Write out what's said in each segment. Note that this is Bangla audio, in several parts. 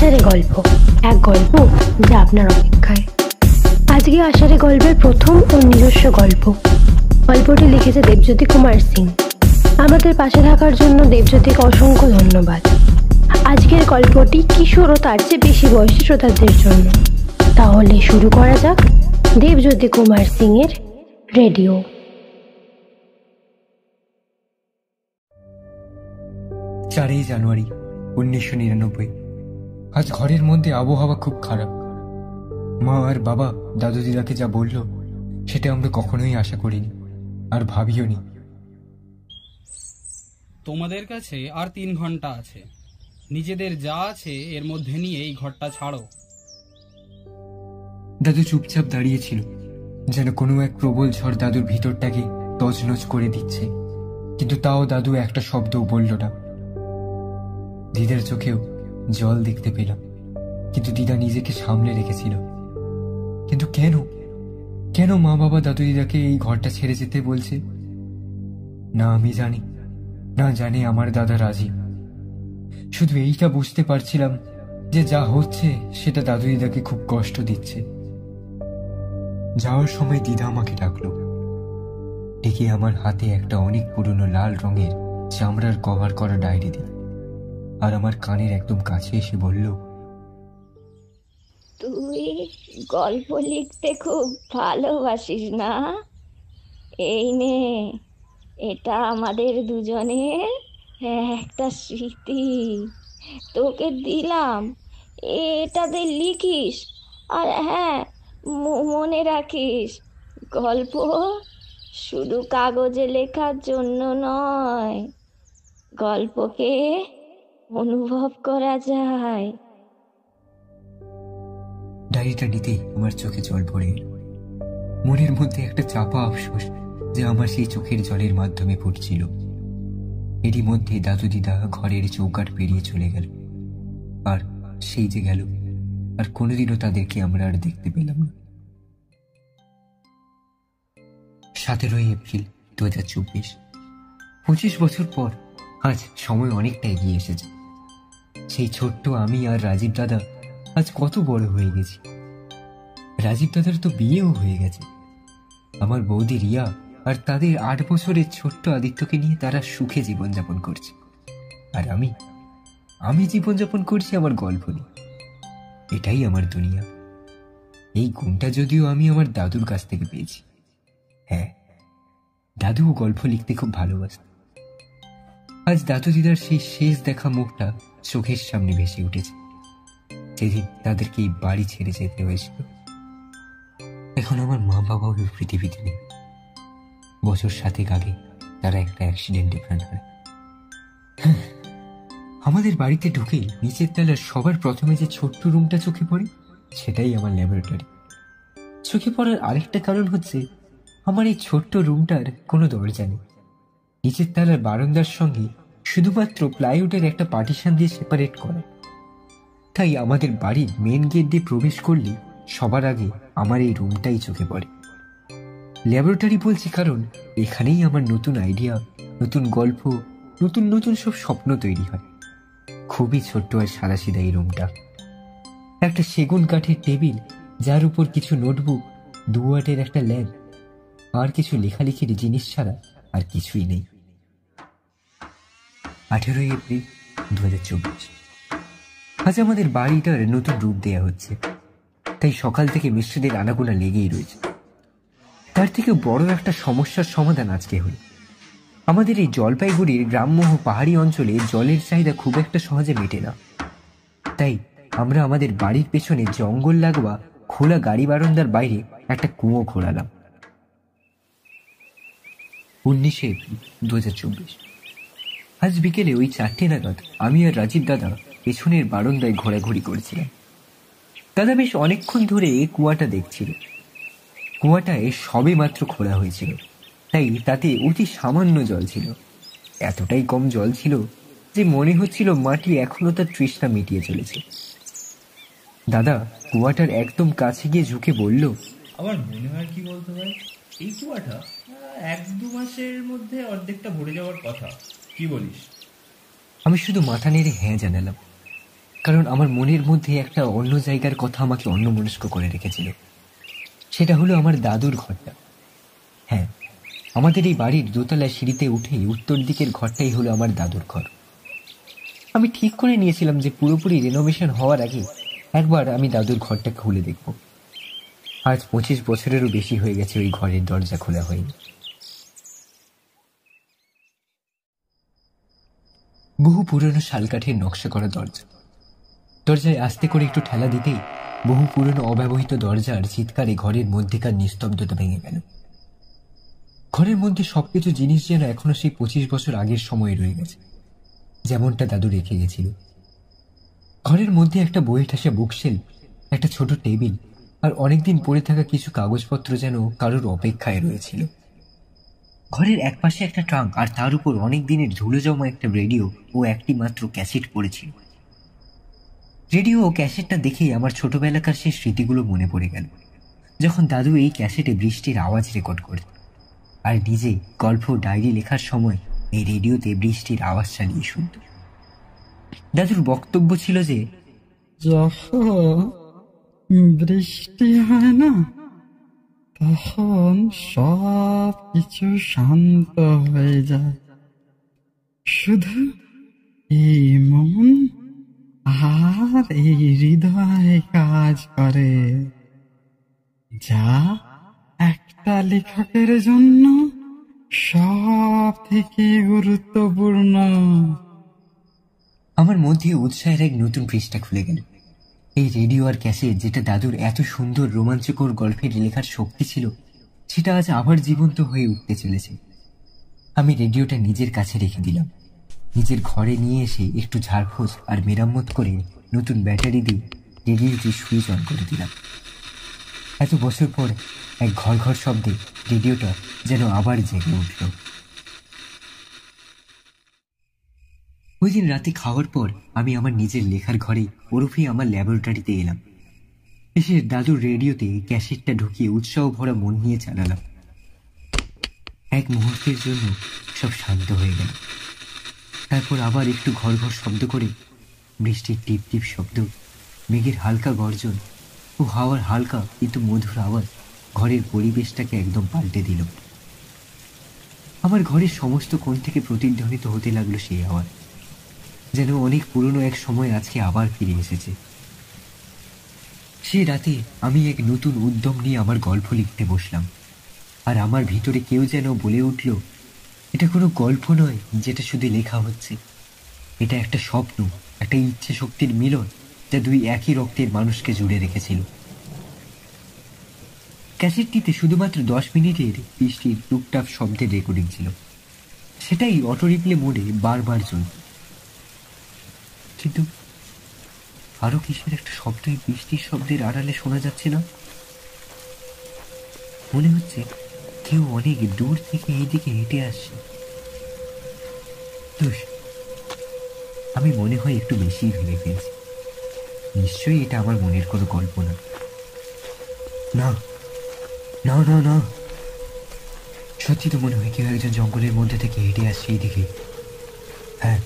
আষাঢ়ে গল্প, এক গল্প যা আপনার অপেক্ষায়। আজকে আষাঢ়ে গল্পের প্রথম ও নিজস্ব গল্প। গল্পটি লিখেছে দেবজ্যোতি কুমার সিং। আমাদের পাশে থাকার জন্য দেবজ্যোতিকে অসংখ্য ধন্যবাদ। আজকের গল্পটি কিশোর ও তার চেয়ে বেশি বয়সী শ্রোতাদের জন্য। তাহলে শুরু করা যাক দেবজ্যোতি কুমার সিং এর রেডিও। 4 জানুয়ারি 1999। আজ ঘরের মধ্যে আবহাওয়া খুব খারাপ। মা আর বাবা দাদু দিদাকে যা বলল সেটা আমরা কখনোই আশা করিনি আর ভাবিও নি। তোমাদের কাছে আর 3 ঘন্টা আছে, নিজেদের যা আছে এর মধ্যে নিয়ে এই ঘরটা ছাড়ো। দাদু চুপচাপ দাঁড়িয়েছিল, যেন কোনো এক প্রবল ঝড় দাদুর ভিতরটাকে তছনছ করে দিচ্ছে, কিন্তু তাও দাদু একটা শব্দও বলল না। দিদার চোখেও জল দেখতে পেলাম, কিন্তু দিদা নিজেকে সামলে রেখেছিল। কিন্তু কেন কেন মা বাবা দাদু দিদাকে এই ঘরটা ছেড়ে যেতে বলছে? না আমি জানি, না জানে আমার দাদা রাজি। শুধু এইটা বুঝতে পারছিলাম যে যা হচ্ছে সেটা দাদু দিদাকে খুব কষ্ট দিচ্ছে। যাওয়ার সময় দিদা আমাকে ডাকলো, ডেকে আমার হাতে একটা অনেক পুরনো লাল রঙের চামড়ার কভার করা ডায়েরি দিল আর আমার কানের একদম কাছে এসে বলল, তুই গল্প লিখতে খুব ভালোবাসিস না? এই নে, এটা আমাদের দুজনের একটা স্মৃতি, তোকে দিলাম। এটাতে লিখিস, আর হ্যাঁ, মনে রাখিস, গল্প শুধু কাগজে লেখার জন্য নয়, গল্পকে অনুভব করা যায়। ডায়েরিটা নিতেই আমার চোখে জল ভরে এলো। মনের মধ্যে একটা চাপা আফসোস যে আমার সেই চোখের জলের মাধ্যমে ফুটছিল। এরই মধ্যে দাদু দিদা ঘরের চৌকাঠ পেরিয়ে চলে গেল, আর সেই যে গেল, আর কোনোদিনও তাদেরকে আমরা আর দেখতে পেলাম না। 17 এপ্রিল 2024। 25 বছর পর আজ সময় অনেকটা এগিয়ে এসেছে। সেই ছোট্ট আমি আর রাজীব দাদা আজ কত বড় হয়ে গেছি। রাজীব দাদার তো বিয়েও হয়ে গেছে। আমার বৌদি রিয়া আর তাদের 8 বছরের ছোট্ট আদিত্যকে নিয়ে তারা সুখে জীবনযাপন করছে, আর আমি জীবনযাপন করছি আমার গল্প নিয়ে। এটাই আমার দুনিয়া। এই গুণটা যদিও আমি আমার দাদুর কাছ থেকে পেয়েছি। হ্যাঁ, দাদুও গল্প লিখতে খুব ভালোবাসত। আজ দাদু দিদার সেই শেষ দেখা মুখটা চোখের সামনে ভেসে উঠেছে, যেদিন তাদেরকে এই বাড়ি ছেড়ে যেতে হয়েছিল। এখন আমার মা বাবাও পৃথিবীতে নেই। বছর 7 আগে তারা একটা অ্যাক্সিডেন্টে প্রাণ হারায়। আমাদের বাড়িতে ঢুকেই নিচের তলার সবার প্রথমে যে ছোট্ট রুমটা চোখে পড়ে সেটাই আমার ল্যাবরেটরি। চোখে পড়ার আরেকটা কারণ হচ্ছে আমার এই ছোট্ট রুমটার কোনো দরজা নেই। নিচের তলার বারান্দার সঙ্গে শুধুমাত্র প্লাইউডের একটা পার্টিশন দিয়ে সেপারেট করা। তাই আমাদের বাড়ির মেন গেট দিয়ে প্রবেশ করলে সবার আগে আমার এই রুমটাই চোখে পড়ে। ল্যাবরেটরি বলছি কারণ এখানেই আমার নতুন আইডিয়া, নতুন গল্প, নতুন নতুন সব স্বপ্ন তৈরি হয়। খুবই ছোট্ট আর সাদাসিধা এই রুমটা। একটা সেগুন কাঠের টেবিল, যার উপর কিছু নোটবুক, 2 ওয়াটের একটা ল্যাম্প, আর কিছু লেখালেখির জিনিস ছাড়া আর কিছুই নেই। 18 এপ্রিল 2024। আজ আমাদের বাড়িটার নতুন রূপ দেয়া হচ্ছে, তাই সকাল থেকে মিস্ত্রিদের আনাগোনা লেগেই রয়েছে। তার থেকে বড় একটা সমস্যার সমাধান আজকে হল। আমাদের এই জলপাইগুড়ির গ্রাম্য ও পাহাড়ি অঞ্চলে জলের চাহিদা খুব একটা সহজে মেটে না। তাই আমরা আমাদের বাড়ির পেছনে জঙ্গল লাগোয়া খোলা গাড়ি বারান্দার বাইরে একটা কুয়ো খোঁড়ালাম। 19 এপ্রিল 2024। আজ বিকেলে ওই 4টে নাগাদ আমি আর রাজীব দাদা পেছনের বারান্দায় ঘোরাঘুরি করছিলাম। দাদা বেশ অনেকক্ষণ ধরে কুয়াটা দেখছিল। কুয়াটায় সবে মাত্র খোঁড়া হয়েছিল, তাই তাতে অতি সামান্য জল ছিল। এতটাই কম জল ছিল যে মনে হচ্ছিল মাটি এখনো তার তৃষ্ণা মিটিয়ে চলেছে। দাদা কুয়াটার একদম কাছে গিয়ে ঝুঁকে বলল, আমার মনে হয় কি বলতে ভাই, এই কুয়াটা 1-2 মাসের মধ্যে অর্ধেকটা ভরে যাওয়ার কথা। কি বলিস? আমি শুধু মাথা নেড়ে হ্যাঁ জানালাম। কারণ আমার মনের মধ্যে একটা অন্য জায়গার কথা আমাকে অন্যমনস্ক করে রেখেছিল। সেটা হলো আমার দাদুর ঘরটা। হ্যাঁ, আমাদের এই বাড়ির দোতলা সিঁড়িতে উঠে উত্তর দিকের ঘরটাই হলো আমার দাদুর ঘর। আমি ঠিক করে নিয়েছিলাম যে পুরোপুরি রেনোভেশন হওয়ার আগে একবার আমি দাদুর ঘরটা খুলে দেখব। আজ 25 বছরেরও বেশি হয়ে গেছে ওই ঘরের দরজা খোলা হয়নি। বহু পুরনো শালকাঠের নকশা করা দরজা। দরজায় আস্তে করে একটু ঠেলা দিতেই বহু পুরনো অব্যবহৃত দরজার চিৎকারে ঘরের মধ্যেকার নিস্তব্ধতা ভেঙে গেল। ঘরের মধ্যে সবকিছু জিনিস যেন এখনো সেই 25 বছর আগের সময় রয়ে গেছে, যেমনটা দাদু রেখে গেছিল। ঘরের মধ্যে একটা বইয়ে ঠাসা বুকশেল, একটা ছোট টেবিল আর অনেকদিন পড়ে থাকা কিছু কাগজপত্র যেন কারোর অপেক্ষায় রয়েছিল। ঘরের একপাশে একটা ট্রাঙ্ক আর তার উপর অনেক দিনের ধুলো জমা একটা রেডিও ও একটি মাত্র ক্যাসেট পড়েছিল। রেডিও ও ক্যাসেটটা দেখেই আমার ছোটবেলাকার সেই স্মৃতিগুলো মনে পড়ে গেল, যখন দাদু এই ক্যাসেটে বৃষ্টির আওয়াজ রেকর্ড করত আর নিজে গল্প ডায়েরি লেখার সময় এই রেডিওতে বৃষ্টির আওয়াজ চালিয়ে শুনত। দাদুর বক্তব্য ছিল যে যখন বৃষ্টি হয় না, তখন সব কিছু শান্ত হয়ে যায়, শুধু এই মন আর এই হৃদয় কাজ করে, যা একটা লেখকের জন্য সব থেকে গুরুত্বপূর্ণ। আমার মধ্যে উৎসাহের এক নতুন পৃষ্ঠা খুলে গেল। এই রেডিও আর ক্যাসেট, যেটা দাদুর এত সুন্দর রোমাঞ্চকর গল্পের লেখার শক্তি ছিল, সেটা আজ আবার জীবন্ত হয়ে উঠতে চলেছে। আমি রেডিওটা নিজের কাছে রেখে দিলাম। নিজের ঘরে নিয়ে এসে একটু ঝাড়ফুঁচ আর মেরামত করে নতুন ব্যাটারি দিয়ে রেডিওটি সুইচ অন করে দিলাম। এত বছর পর এক ঘর ঘর শব্দে রেডিওটা যেন আবার জেগে উঠল। ওই দিন রাতে খাওয়ার পর আমি আমার নিজের লেখার ঘরে ওরফে আমার ল্যাবরেটরিতে এলাম। এসে দাদুর রেডিওতে ক্যাসেটটা ঢুকিয়ে উৎসাহ ভরা মন নিয়ে চালালাম। এক মুহূর্তের জন্য সব শান্ত হয়ে গেল। তারপর আবার একটু ঘর ঘর শব্দ করে বৃষ্টির টিপ টিপ শব্দ, মেঘের হালকা গর্জন ও হাওয়ার হালকা কিন্তু মধুর আওয়াজ ঘরের পরিবেশটাকে একদম পাল্টে দিল। আমার ঘরের সমস্ত কোণ থেকে প্রতিধ্বনিত হতে লাগলো সেই আওয়াজ, যেন অনেক পুরনো এক সময় আজকে আবার ফিরে এসেছে। সে রাতে আমি এক নতুন উদ্যম নিয়ে আমার গল্প লিখতে বসলাম, আর আমার ভিতরে কেউ যেন বলে উঠল, এটা কোনো গল্প নয় যেটা শুধু লেখা হচ্ছে, এটা একটা স্বপ্ন, একটা ইচ্ছে শক্তির মিলন, যা দুই একই রক্তের মানুষকে জুড়ে রেখেছিল। ক্যাসেটটিতে শুধুমাত্র 10 মিনিটের বৃষ্টির টুকটাক শব্দের রেকর্ডিং ছিল। সেটাই অটো রিপ্লে মোডে বারবার চলত। কিন্তু আরো কিসের একটা শব্দই বৃষ্টির শব্দের আড়ালে শোনা যাচ্ছে না। মনে হচ্ছে কেউ অনেক দূর থেকে এইদিকে হেঁটে আসছে। আমি মনে হয় একটু বেশি ভেবে ফেলছি। নিশ্চয়ই এটা আমার মনের কোনো কল্পনা। না না না না, সত্যি তো মনে হয় কেউ একজন জঙ্গলের মধ্যে থেকে হেঁটে আসছে এইদিকে। হ্যাঁ,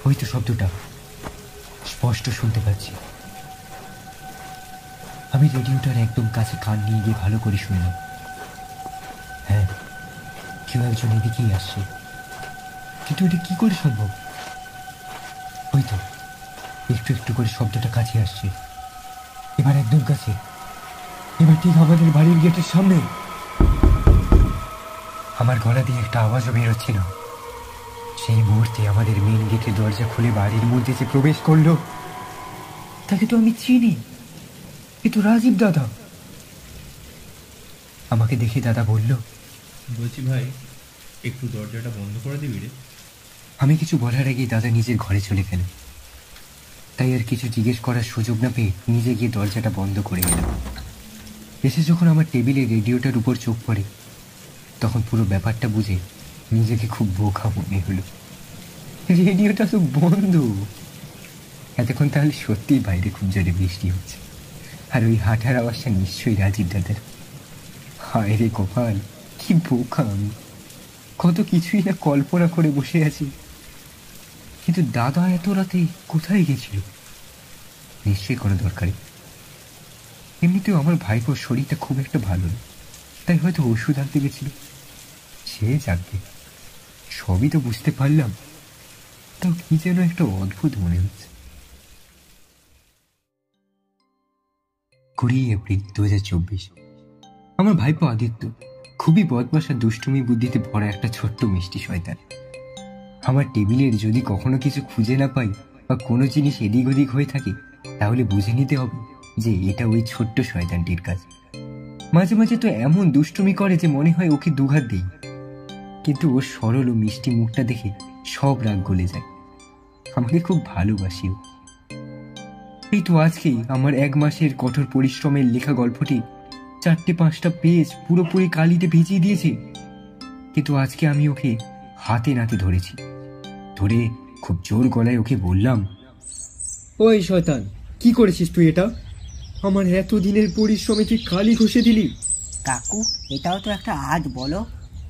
ওই তো শব্দটা স্পষ্ট শুনতে পাচ্ছি। আমি রেডিওটার একদম কাছে কান নিয়ে গিয়ে ভালো করে শুনলাম। হ্যাঁ, কেউ একজন এদিকেই আসছে, কিন্তু এটা কি করে সম্ভব? ওই তো একটু একটু করে শব্দটা কাছে আসছে, এবার একদম কাছে, এবার ঠিক আমাদের বাড়ির গেটের সামনে। আমার গলা দিয়ে একটা আওয়াজও বেরোচ্ছিল। সেই মুহূর্তে আমাদের মেন গেটের দরজা খুলে বাড়ির মধ্যে যে প্রবেশ করলো, তাকে তো আমি চিনি, এ তো রাজীব দাদা। আমাকে দেখে দাদা বলল, বলছি ভাই, একটু দরজাটা বন্ধ করে দিবি রে। আমি কিছু বলার আগেই দাদা নিজের ঘরে চলে গেল। তাই আর কিছু জিজ্ঞেস করার সুযোগ না পেয়ে নিজে গিয়ে দরজাটা বন্ধ করে গেলাম। এসে যখন আমার টেবিলে রেডিওটার উপর চোখ পড়ে, তখন পুরো ব্যাপারটা বুঝে নিজেকে খুব বোকা মনে হলো। রেডিওটা তো বন্ধ। এতক্ষণ তাহলে সত্যিই বাইরে খুব জোরে বৃষ্টি হচ্ছে, আর ওই হাঁটার আওয়াজটা নিশ্চয়ই রাজীব দাদার। হায় রে কপাল, কি বোকা আমি! কত কিছুই না কল্পনা করে বসে আছি। কিন্তু দাদা এত রাতে কোথায় গেছিল? নিশ্চয়ই কোনো দরকারে। এমনিতেও আমার ভাইপোর শরীরটা খুব একটা ভালো না, তাই হয়তো ওষুধ আনতে গেছিল। সে যাকে, সবই তো বুঝতে পারলাম, তাও কি যেন একটা অদ্ভুত মনে হচ্ছে। 20 এপ্রিল 2024। আমার ভাইপো আদিত্য খুবই বদমাশ আর দুষ্টুমি বুদ্ধিতে ভরা একটা ছোট্ট মিষ্টি শয়তান। আমার টেবিলের যদি কখনো কিছু খুঁজে না পাই বা কোনো জিনিস এদিক ওদিক হয়ে থাকে, তাহলে বুঝে নিতে হবে যে এটা ওই ছোট্ট শয়তানটির কাজ। মাঝে মাঝে তো এমন দুষ্টুমি করে যে মনে হয় ওকে দুঘাত দেই, কিন্তু ওর সরল ও মিষ্টি মুখটা দেখে সব রাগ গলে যায়। আমাকে খুব ভালোবাসি ও। এই তো আজকেই আমার 1 মাসের কঠোর পরিশ্রমের লেখা গল্পটি 4-5টা পেজ পুরোপুরি কালিতে ভিজিয়ে দিয়েছে। কিন্তু আজকে আমি ওকে হাতে নাতে ধরেছি, ধরে খুব জোর গলায় ওকে বললাম, ওই শয়তান, কি করেছিস তুই এটা? আমার এতদিনের পরিশ্রমে তুই কালি ঘষে দিলি। কাকু, এটাও তো একটা আর্ট, বলো।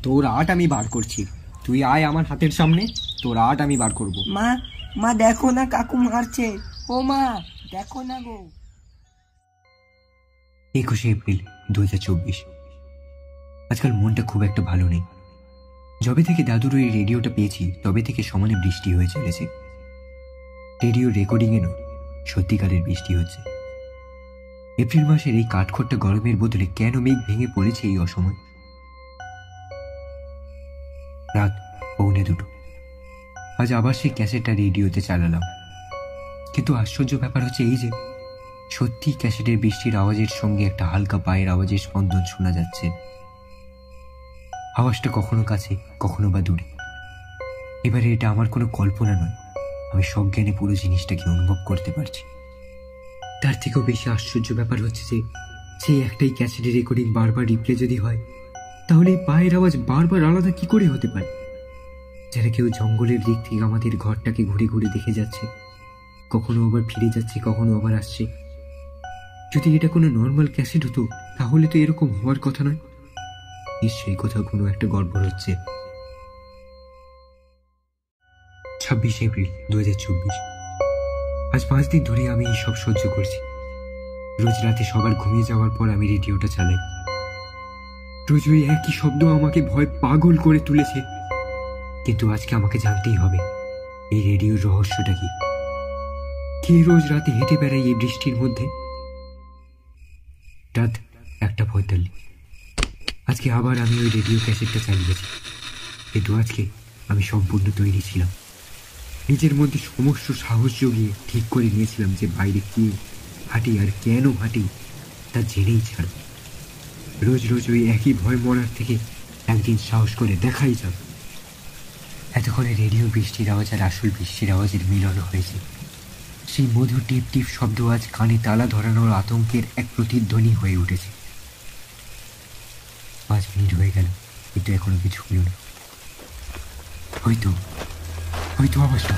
তোর আর্ট আমি বার করছি, তুই আয় আমার হাতের সামনে, তোর আর্ট আমি বার করব। মা, মা দেখো না, কাকু মারছে। ও মা, দেখো না গো। 21 এপ্রিল 2024। আজকাল মনটা খুব একটা ভালো নেই। যবে থেকে দাদুর ওই রেডিওটা পেয়েছি তবে থেকে সমানে বৃষ্টি হয়ে চলেছে। রেডিও রেকর্ডিংয়ে নয়, সত্যিকারের বৃষ্টি হচ্ছে। এপ্রিল মাসের এই কাঠখোট্টা গরমের বদলে কেন মেঘ ভেঙে পড়েছে এই অসময়? রাত 1:45। আজ আবার সেই ক্যাসেটটা রেডিওতে চালালাম, কিন্তু আশ্চর্য ব্যাপার হচ্ছে এই যে সত্যি ক্যাসেটের বৃষ্টির আওয়াজের সঙ্গে একটা হালকা পায়ের আওয়াজের স্পন্দন শোনা যাচ্ছে। আওয়াজটা কখনো কাছে, কখনো বা দূরে। এবারে এটা আমার কোনো কল্পনা নয়, আমি সজ্ঞানে পুরো জিনিসটাকে অনুভব করতে পারছি। তার থেকেও বেশি আশ্চর্য ব্যাপার হচ্ছে যে সেই একটাই ক্যাসেটের রেকর্ডিং বারবার রিপ্লে যদি হয়, তাহলে এই পায়ের আওয়াজ বারবার আলাদা কি করে হতে পারে? যারা কেউ জঙ্গলের দিক থেকে আমাদের ঘরটাকে ঘুরে ঘুরে দেখে যাচ্ছে, কখনো আবার ফিরে যাচ্ছে, কখনো আবার আসছে। যদি এটা কোনো নর্মাল ক্যাসেট হতো তাহলে তো এরকম হওয়ার কথা নয়। নিশ্চয়ই কোথাও কোনো একটা গড়বড় হচ্ছে। 26 এপ্রিল 2024। আজ 5 দিন ধরে আমি এই সব সহ্য করছি। রোজ রাতে সবার ঘুমিয়ে যাওয়ার পর আমি রেডিওটা চালাই। রোজ ওই একই শব্দ আমাকে ভয় পাগল করে তুলেছে, কিন্তু আজকে আমাকে জানতেই হবে এই রেডিওর রহস্যটা কি। কে রোজ রাতে হেঁটে বেড়ায় এই বৃষ্টির মধ্যে? রাত 1:45। আজকে আবার আমি ওই রেডিও ক্যাসেটটা চালিয়েছি, কিন্তু আজকে আমি সম্পূর্ণ তৈরি ছিলাম। নিজের মধ্যে সমস্ত সাহস জগিয়ে ঠিক করে নিয়েছিলাম যে বাইরে কে হাঁটি আর কেন হাঁটি তা জেনেই ছাড়। রোজ রোজ ওই একই ভয় মরার থেকে একদিন সাহস করে দেখাই যাবে। এতক্ষণে রেডিও বৃষ্টির আওয়াজ আর আসল বৃষ্টির আওয়াজের মিলন হয়েছে। সেই মধুর টিপ টিপ শব্দ আজ কানে তালা ধরানোর আতঙ্কের এক প্রতিধ্বনি হয়ে উঠেছে। 5 মিনিট হয়ে গেল, কিন্তু এখনো কিছু হলো না। হয়তো অবস্থা।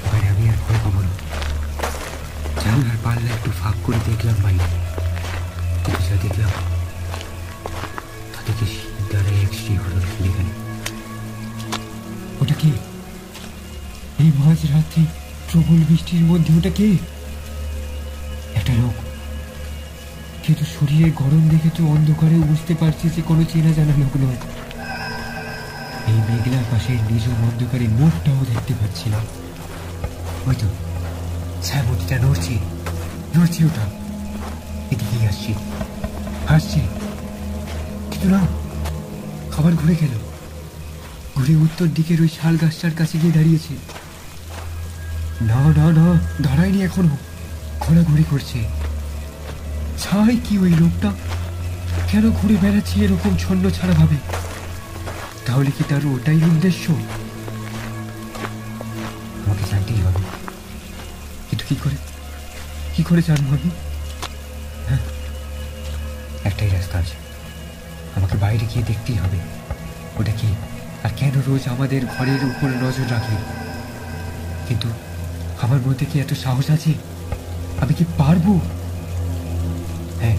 এবারে আমি আর ভয় পাবো না। জানলার পাল্লা একটু ফাঁক করে দেখলাম বাইরে, কিন্তু যা দেখলাম তা দেখে শীতদারে এক শিহরণ ফিরে গেল। ওটা কে? এই মাঝ রাত্রি প্রবল বৃষ্টির মধ্যে ওটা কে? একটা লোক, কিন্তু শরীরের গরম দেখে তো অন্ধকারে বুঝতে পারছি যে কোনো চেনা জানা লোক নয়। এই মেঘলার পাশে নিজের অন্ধকারে মুখটাও দেখতে পাচ্ছিলাম। হয়তো ছায়ামূর্তিটা নড়ছে ওটা, এদিকেই আসছে, কিন্তু না, আবার ঘুরে গেল, ঘুরে উত্তর দিকের ওই শাল গাছটার কাছে গিয়ে দাঁড়িয়েছে। না, দাঁড়ায়নি এখনো, ঘোরাঘুরি করছে। ছাই কি ওই লোকটা? কেন ঘুরে বেড়াচ্ছে এরকম ছন্ন ছাড়া ভাবে? তাহলে কি তার ওটাই উদ্দেশ্য? আমাকে জানতেই হবে, কিন্তু কি করে জানবো আমি? হ্যাঁ, একটাই রাস্তা আছে, আমাকে বাইরে গিয়ে দেখতেই হবে ওটা কি আর কেন রোজ আমাদের ঘরের উপর নজর রাখে। কিন্তু আমার মধ্যে কি এত সাহস আছে? আমি কি পারবো? হ্যাঁ,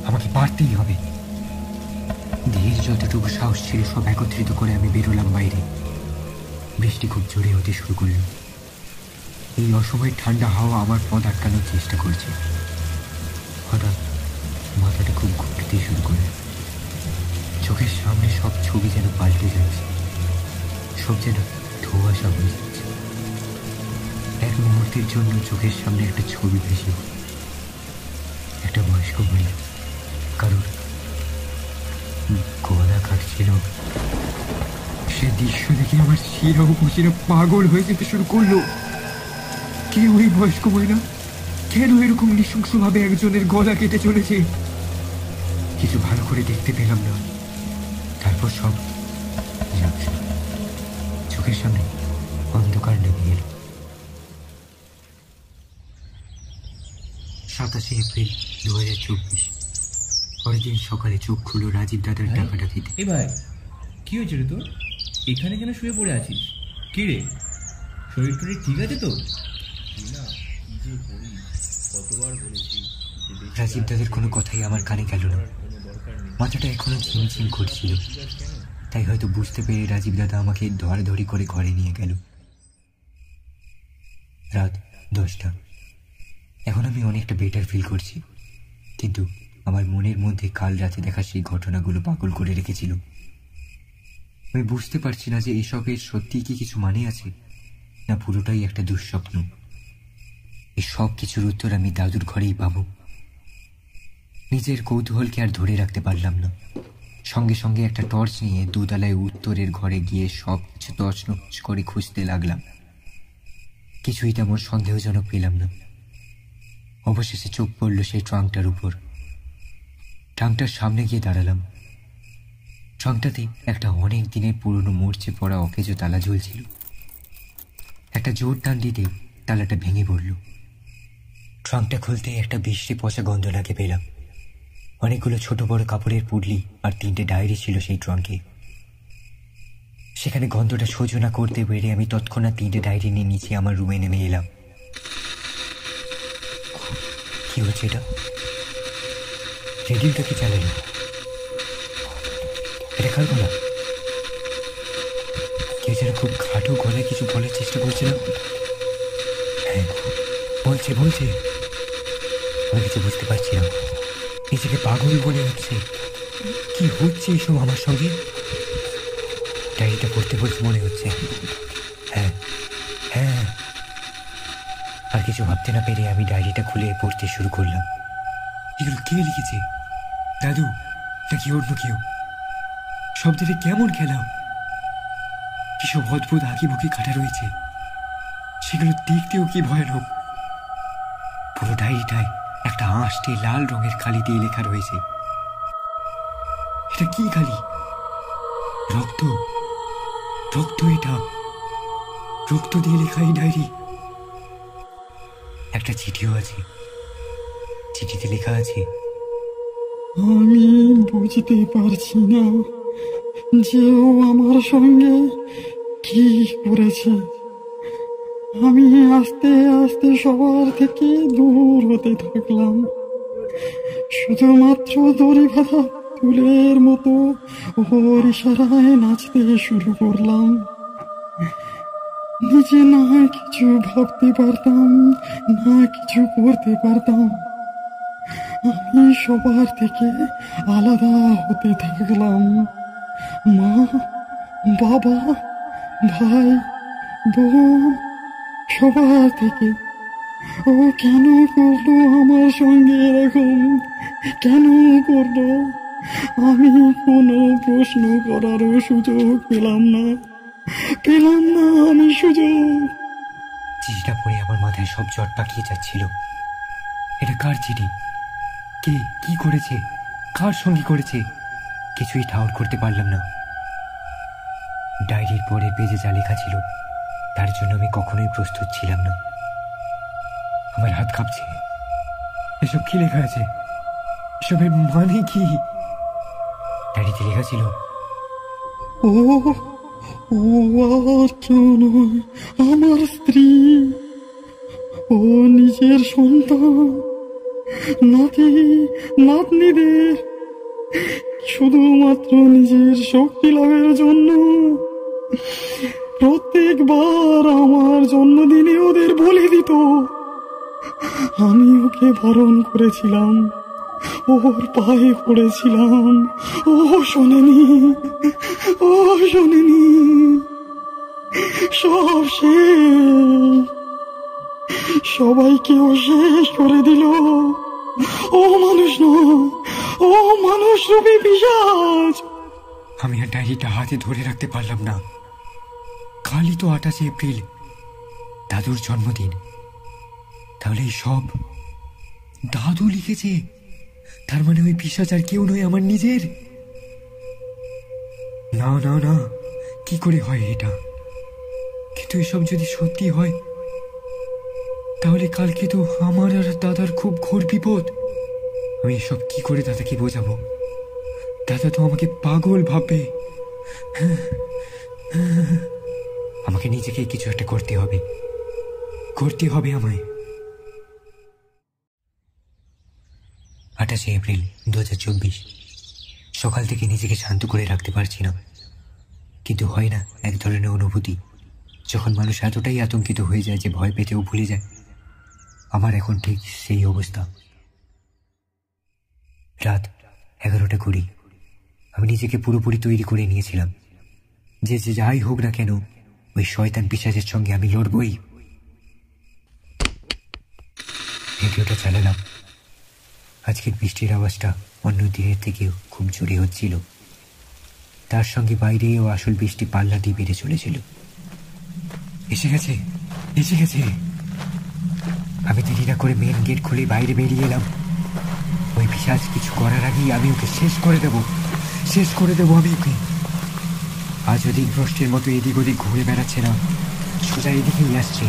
আমাকে পারতেই হবে। ধীর যতটুকু সাহস ছিল সব একত্রিত করে আমি বেরোলাম বাইরে। বৃষ্টি খুব জোরে হতে শুরু করল। এই অসময়ে ঠান্ডা হাওয়া আমার পথ আটকানোর চেষ্টা করছে। হঠাৎ মাথাটা খুব ঘুরতে শুরু করে। চোখের সামনে সব ছবি যেন পাল্টে যাচ্ছে, সব যেন ধোঁয়াশা হয়ে যাচ্ছে। এক মুহূর্তের জন্য চোখের সামনে একটা ছবি ভেসে, একটা বয়স্ক মহিলা কারোর গলা কাটছিল। সে দৃশ্য দেখে আমার শিরা উপশিরা পাগল হয়ে যেতে শুরু করলো। কে ওই বয়স্ক মহিলা? কেন এরকম নৃশংসভাবে একজনের গলা কেটে চলেছে? কিছু ভালো করে দেখতে পেলাম না। তারপর সব চোখের সামনে অন্ধকার নেমে এল। 27 এপ্রিল 2024। পরের দিন সকালে চোখ খুলো রাজীব দাদার ডাকাডাকিতে। এ ভাই, কি হয়েছে রে তোর? এখানে কেন শুয়ে পড়ে আছিস? কি রে, শরীর টরীর ঠিক আছে তো? রাজীব দাদের কোনো কথাই আমার কানে গেল না। মাথাটা এখনো ঝিমঝিম করছিল, তাই হয়তো বুঝতে পেরে রাজীব দাদা আমাকে ধরাধরি করে ঘরে নিয়ে গেল। রাত 10টা। এখন আমি অনেকটা বেটার ফিল করছি, কিন্তু আমার মনের মধ্যে কাল রাতে দেখা সেই ঘটনাগুলো পাগল করে রেখেছিল। আমি বুঝতে পারছি না যে এসবের সত্যি কি কিছু মানে আছে, না পুরোটাই একটা দুঃস্বপ্ন। এই সব কিছুর উত্তর আমি দাদুর ঘরেই পাবো। নিজের কৌতূহলকে আর ধরে রাখতে পারলাম না। সঙ্গে সঙ্গে একটা টর্চ নিয়ে দোতলায় উত্তরের ঘরে গিয়ে সব কিছু তছনছ করে খুঁজতে লাগলাম। কিছুই তেমন সন্দেহজনক পেলাম না। অবশেষে চোখ পড়ল সেই ট্রাঙ্কটার উপর। ট্রাঙ্কটার সামনে গিয়ে দাঁড়ালাম। ট্রাঙ্কটাতে একটা অনেক দিনের পুরনো মরচে পড়া অকেজো তালা ঝুলছিল। একটা জোর টান দিতে তালাটা ভেঙে পড়ল। ট্রাঙ্কটা খুলতে একটা বৃষ্টি পচা গন্ধ লাগে পেলাম। অনেকগুলো ছোট বড় কাপড়ের পুডলি আর 3টে ডায়েরি ছিল সেই ট্রাঙ্কে। সেখানে গন্ধটা সহ্য না করতে পেরে আমি তৎক্ষণাৎ 3টে ডায়েরি নিয়ে নিচে আমার রুমে নেমে এলাম। কি হচ্ছে এটা? রেডিওটা কি চালালো? এটা কার গলা? কেউ যেন খুব খাটো গলায় কিছু বলার চেষ্টা করছে না? হ্যাঁ, বলছে বলছে। আমি কিছু বুঝতে পারছি না, নিজেকে পাগল মনে হচ্ছে। কি হচ্ছে এসব আমার সঙ্গে? ডায়েরিটা পড়তে পড়তে মনে হচ্ছে। হ্যাঁ হ্যাঁ, আর কিছু ভাবতে না পেরে আমি ডায়েরিটা খুলে পড়তে শুরু করলাম। এগুলো কে লিখেছে? দাদু নাকি অন্য কেউ? শব্দটা কেমন খেলা? কিসব অদ্ভুত আঁকিবুকি কাটা রয়েছে, সেগুলো দেখতেও কি ভয়ানক। পুরো ডায়েরিটায় একটা আঁশটে লাল রঙের কালি দিয়ে লেখা রয়েছে। এটা কি কালি? রক্ত, রক্ত। এটা রক্ত দিয়ে লেখা এই ডায়েরি। একটা চিঠিও আছে। চিঠিতে লেখা আছে, আমি বুঝতে পারছি না যে ও আমার সঙ্গে কি করেছে। আমি আস্তে আস্তে সবার থেকে দূর হতে থাকলাম। শুধুমাত্র দড়ি বাঁধা ফুলের মতো ওর ইশারায় নাচতে শুরু করলাম। নিজে না কিছু ভাবতে পারতাম, না কিছু করতে পারতাম। আমি সবার থেকে আলাদা হতে থাকলাম। মা, বাবা, ভাই, বোন, সবার থেকে। ও কেন করলো আমার সঙ্গে এরকম? কেন করলো? আমি কোনো প্রশ্ন করারও সুযোগ পেলাম না আমি সুযোগ। চিঠিটা পড়ে আমার মাথায় সব জট পাকিয়ে যাচ্ছিল। এটা কার চিঠি? কে কি করেছে? কার সঙ্গে করেছে? কিছুই ঠাউর করতে পারলাম না। ডায়েরির পরে পেজে যা লেখা ছিল তার জন্য আমি কখনোই প্রস্তুত ছিলাম না। আমার হাত কাঁপছে। এসব কি লেখা আছে? এসবের মানে কি? ডায়েরিতে লেখা ছিল, ও আর কেউ নয়, আমার স্ত্রী। ও নিজের সন্তান, নাতি নাতনিদের শুধুমাত্র নিজের শক্তি লাভের জন্য প্রত্যেকবার আমার জন্মদিনে ওদের বলে দিত। আমি ওকে বারণ করেছিলাম, ওর পায়ে পড়েছিলাম, ও শোনেনি, ও শোনেনি। সব শেষ, সবাইকে ও শেষ করে দিল। ও মানুষ নয়, ও মানুষ রূপী পিশাচ। আমি আর ডায়েরিটা হাতে ধরে রাখতে পারলাম না। কালই তো 28 এপ্রিল, দাদুর জন্মদিন। তাহলে এই সব দাদু লিখেছে। তার মানে ওই পিশাচ আর কেউ নয়, আমার নিজের। না না না, কি করে হয় এটা? কিন্তু এসব যদি সত্যি হয়, তাহলে কালকে তো আমার আর দাদার খুব ঘোর বিপদ। আমি এসব কি করে দাদাকে বোঝাবো? দাদা তো আমাকে পাগল ভাববে। আমাকে নিজেকে কিছু একটা করতে হবে, করতে হবে আমায়। 28 এপ্রিল 2024। সকাল থেকে নিজেকে শান্ত করে রাখতে পারছি না, কিন্তু হয় না এক ধরনের অনুভূতি যখন মানুষ এতটাই আতঙ্কিত হয়ে যায় যে ভয় পেতেও ভুলে যায়। আমার এখন ঠিক সেই অবস্থা। রাত 11:20। আমি নিজেকে পুরোপুরি তৈরি করে নিয়েছিলাম যে যাই হোক না কেন ওই শয়তান পিশাচের সঙ্গে আমি লড়বই। রেডিওটা চালালাম। আজকের বৃষ্টির আওয়াজটা অন্য দিনের থেকেও খুব জোরে হচ্ছিল। তার সঙ্গে বাইরেও আসল বৃষ্টি পাল্লা দিয়ে বেড়ে চলেছিল। এসে গেছে, এসে গেছে। আমি দেরি না করে মেন গেট খুলে বাইরে বেরিয়ে এলাম। ওই পিশাচ কিছু করার আগেই আমি ওকে শেষ করে দেব, শেষ করে দেবো আমি ওকে। আজ ওদিক ভ্রষ্টের মতো এদিক ওদিক ঘুরে বেড়াচ্ছে না, সোজা এদিকেই আসছে।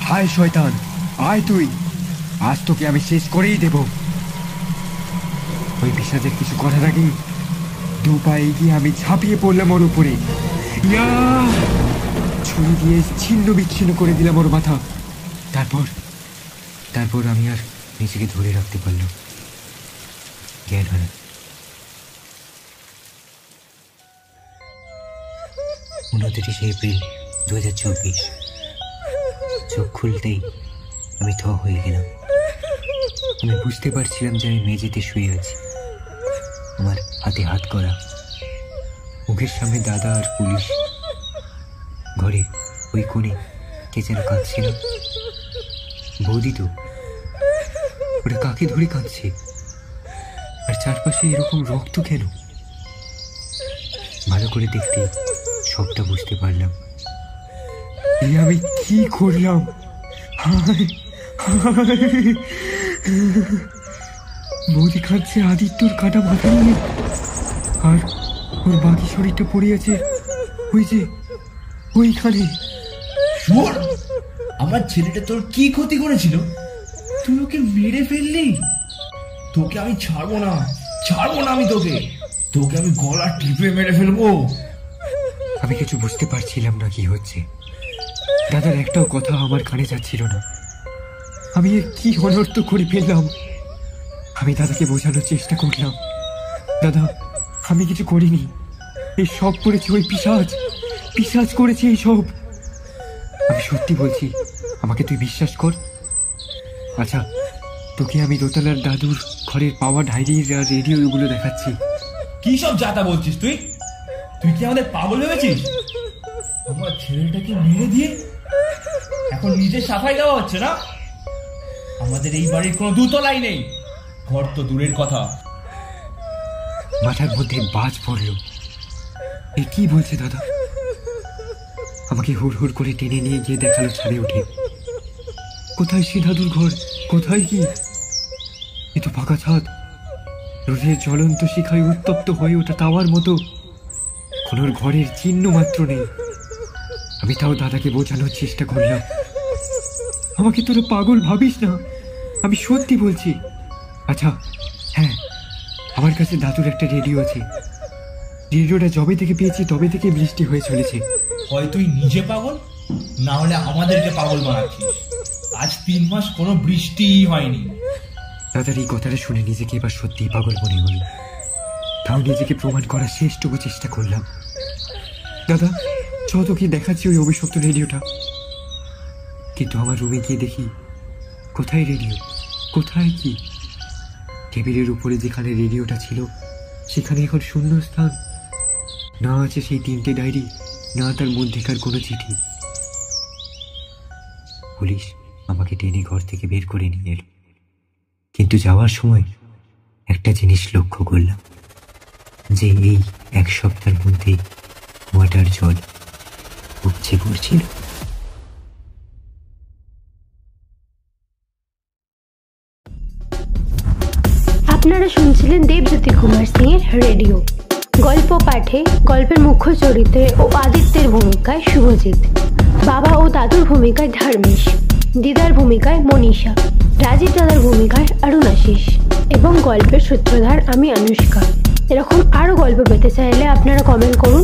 হায় শয়তান, আয় তুই, আজ তোকে আমি শেষ করেই দেব। ওই পিশাচের কিছু করার আগেই 2 পা এগিয়ে আমি ঝাঁপিয়ে পড়লাম ওর উপরে। ছুরি দিয়ে ছিন্ন বিচ্ছিন্ন করে দিলাম ওর মাথা। তারপর আমি আর নিজেকে ধরে রাখতে পারলাম, জ্ঞান হারা। 29 এপ্রিল 2024। চোখ খুলতেই আমি থ হয়ে গেলাম। আমি বুঝতে পারছিলাম যে আমি মেঝেতে শুয়ে আছি, আমার হাতে হাত করা, মুখের সামনে দাদা আর পুলিশ। ঘরে ওই কোণে কে যেন কাঁদছিল। বৌদি তো, ওটা কাকে ধরে কাঁদছে? আর চারপাশে এরকম রক্ত কেন? ভালো করে দেখতে সবটা বুঝতে পারলাম। আমি কি করলাম? বৌদি কাঁদছে আদিত্যর কাটা মাথা নিয়ে, আর ওর বাকি শরীরটা পড়ে আছে ওই যে ওইখানে। শুয়োর, আমার ছেলেটা তোর কি ক্ষতি করেছিল? তুই ওকে মেরে ফেললি। তোকে আমি ছাড়বো না, ছাড়বো না আমি তোকে, তোকে আমি গলা টিপে মেরে ফেলবো। আমি কিছু বুঝতে পারছিলাম না কি হচ্ছে। দাদার একটাও কথা আমার কানে যাচ্ছিল না। আমি কি অনর্থ করে ফেললাম। আমি দাদাকে বোঝানোর চেষ্টা করলাম, দাদা আমি কিছু করিনি, এই সব করেছে ওই পিশাচ, পিশাচ করেছে এই সব। আমি সত্যি বলছি, আমাকে তুই বিশ্বাস কর। আচ্ছা, তোকে আমি দোতলার দাদুর ঘরের পাওয়া ডায়েরি আর রেডিও এগুলো দেখাচ্ছি। কি সব যাতা বলছিস তুই? তুই কি আমাদের পাগল হয়েছিস? আমার ছেলেটাকে মেরে দিয়ে এখন নিজের সাফাই দেওয়া হচ্ছে না? আমাদের এই বাড়ির কোনো দোতলাই নেই, ঘর তো দূরের কথা। মাথার মধ্যে বাজ পড়ল। এ কি বলছে দাদা? আমাকে হুড় হুড় করে টেনে নিয়ে গিয়ে দেখালো ছাদে উঠে। কোথায় সে দাদুর ঘর? কোথায় কি? এ তো ফাঁকা ছাদ, রোদের জ্বলন্ত শিখায় উত্তপ্ত হয়ে ওঠা তাওয়ার মতো। কোনো ঘরের চিহ্ন মাত্র নেই। আমি তাও দাদাকে বোঝানোর চেষ্টা করলাম, আমাকে তোরা পাগল ভাবিস না, আমি সত্যি বলছি। আচ্ছা হ্যাঁ, আমার কাছে দাদুর একটা রেডিও আছে। রেডিওটা যবে থেকে পেয়েছি তবে থেকে বৃষ্টি হয়ে চলেছে। হয় তুই নিজে পাগল, না হলে আমাদেরকে পাগল বানাচ্ছিস। আজ 3 মাস কোনো বৃষ্টিই হয়নি। দাদার এই কথাটা শুনে নিজেকে এবার সত্যিই পাগল মনে হল। তাও নিজেকে প্রমাণ করার শেষটুকু চেষ্টা করলাম। দাদা যত কি দেখাচ্ছি ওই অভিশপ্ত রেডিওটা। কিন্তু আমার রুমে গিয়ে দেখি কোথায় রেডিও, কোথায় কি? টেবিলের উপরে যেখানে রেডিওটা ছিল সেখানে এখন শূন্য স্থান। না আছে সেই 3টে ডায়েরি, না তার মধ্যেকার কোনো চিঠি। পুলিশ আমাকে টেনে ঘর থেকে বের করে নিয়ে এলো, কিন্তু যাওয়ার সময় একটা জিনিস লক্ষ্য করলাম, যে এই 1 সপ্তাহের মধ্যে কুয়াটার জল উপচে পড়ছিল। আপনারা শুনছিলেন দেবজ্যোতি কুমার সিং এর রেডিও। গল্প পাঠে গল্পের মুখ্য চরিত্রে ও আদিত্যের ভূমিকায় শুভজিৎ, বাবা ও দাদুর ভূমিকায় ধর্মেশ, দিদার ভূমিকায় মনীষা, রাজীব দাদার ভূমিকায় অরুণাশিস এবং গল্পের সূত্রধার আমি অনুষ্কা। এরকম আরও গল্প পেতে চাইলে আপনারা কমেন্ট করুন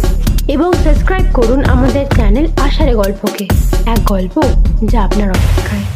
এবং সাবস্ক্রাইব করুন আমাদের চ্যানেল আষাঢ়ে গল্পকে, এক গল্প যা আপনার অপেক্ষায়।